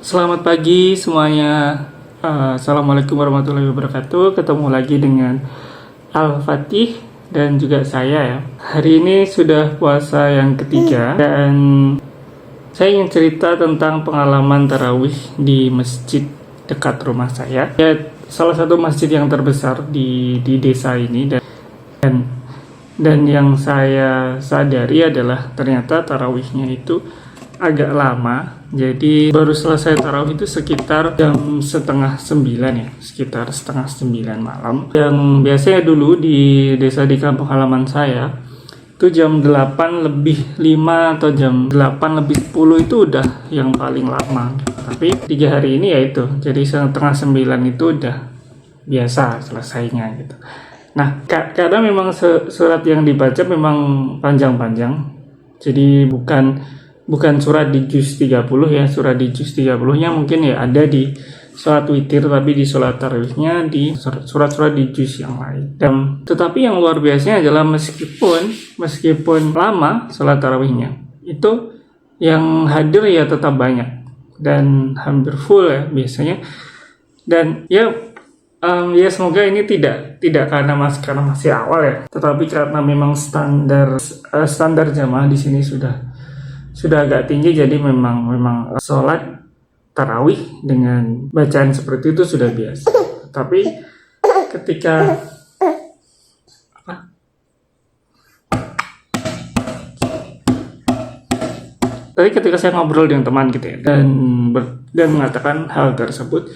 Selamat pagi semuanya. Assalamualaikum warahmatullahi wabarakatuh. Ketemu lagi dengan Al-Fatih dan juga saya ya. Hari ini sudah puasa yang ketiga dan saya ingin cerita tentang pengalaman tarawih di masjid dekat rumah saya. Ya, salah satu masjid yang terbesar di desa ini dan yang saya sadari adalah ternyata tarawihnya itu agak lama. Jadi baru selesai tarawih itu sekitar jam setengah 9 ya, sekitar setengah 9 malam. Yang biasanya dulu di desa di kampung halaman saya itu jam 8 lebih 5 atau jam 8 lebih 10 itu udah yang paling lama. Tapi 3 hari ini ya itu, jadi setengah 9 itu udah biasa selesainya gitu. Nah, karena memang surat yang dibaca memang panjang-panjang. Jadi bukan surat di juz 30 ya, surat di juz 30-nya mungkin ya ada di sholat witir, tapi di sholat tarawihnya di surat-surat di juz yang lain. Tetapi yang luar biasanya adalah meskipun lama sholat tarawihnya, itu yang hadir ya tetap banyak dan hampir full ya biasanya. Dan ya semoga ini tidak karena masih awal ya, tetapi karena memang standar jamaah di sini sudah agak tinggi, jadi memang sholat tarawih dengan bacaan seperti itu sudah biasa. Tapi ketika saya ngobrol dengan teman gitu ya, dan mengatakan hal tersebut,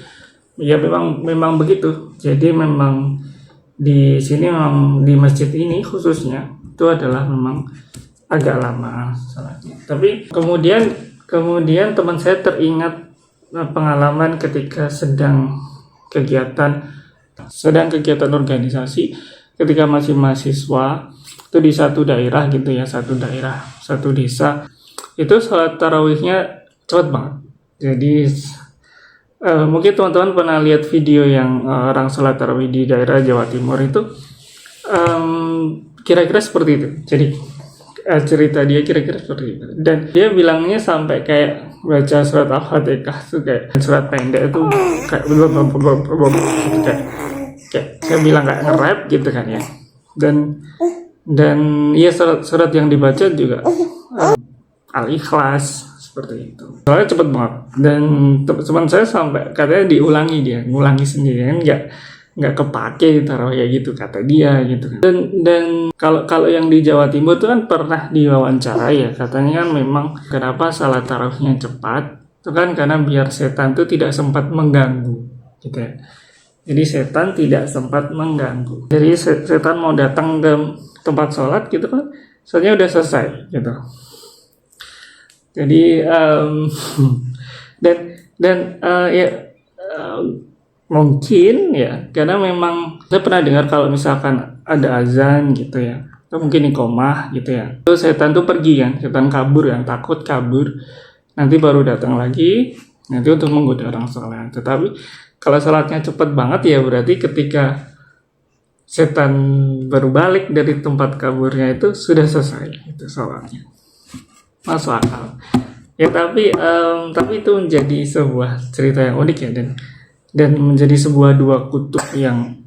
ya memang begitu. Jadi memang di sini, memang di masjid ini khususnya itu adalah memang agak lama salatnya. Tapi kemudian teman saya teringat pengalaman ketika sedang kegiatan organisasi ketika masih mahasiswa itu di satu daerah gitu ya, satu desa itu sholat tarawihnya cepat banget. Jadi mungkin teman-teman pernah lihat video yang orang sholat tarawih di daerah Jawa Timur itu, kira-kira seperti itu. Jadi cerita dia kira-kira seperti itu, dan dia bilangnya sampai kayak baca surat Al-Fatihah tuh kayak surat pendek itu kayak saya bilang kayak nge-rap gitu kan ya, dan iya surat yang dibaca juga Al-Ikhlas seperti itu. Soalnya cepet banget, dan teman saya sampai katanya ngulangi sendiri kan, nggak kepake tarawih ya gitu kata dia gitu kan. Dan kalau yang di Jawa Timur itu kan pernah diwawancara ya, katanya kan memang kenapa salat tarawihnya cepat itu kan karena biar setan itu tidak sempat mengganggu gitu ya. Jadi setan tidak sempat mengganggu. Jadi setan mau datang ke tempat sholat gitu kan, soalnya udah selesai gitu. Jadi mungkin ya, karena memang saya pernah dengar kalau misalkan ada azan gitu ya, atau mungkin iqomah gitu ya, itu setan tuh pergi kan, setan kabur yang takut kabur, nanti baru datang lagi nanti untuk menggoda orang sholat. Tetapi kalau sholatnya cepat banget ya berarti ketika setan baru balik dari tempat kaburnya itu sudah selesai itu sholatnya. Masuk akal ya, tapi itu menjadi sebuah cerita yang unik ya, dan menjadi sebuah dua kutub yang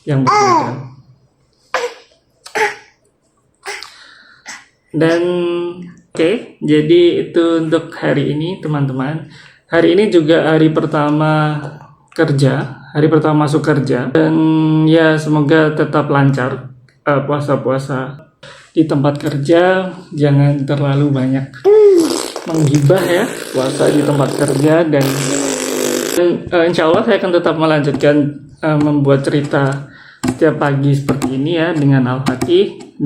berbeda. Dan oke, jadi itu untuk hari ini teman-teman. Hari ini juga hari pertama masuk kerja, dan ya semoga tetap lancar puasa-puasa di tempat kerja. Jangan terlalu banyak menggibah ya puasa di tempat kerja, dan insya Allah saya akan tetap melanjutkan membuat cerita setiap pagi seperti ini ya dengan Al-Fatih,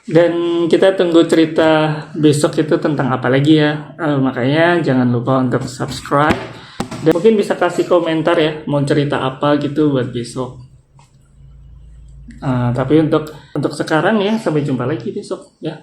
dan kita tunggu cerita besok itu tentang apa lagi ya. Makanya jangan lupa untuk subscribe, dan mungkin bisa kasih komentar ya mau cerita apa gitu buat besok. Tapi untuk sekarang ya, sampai jumpa lagi besok ya.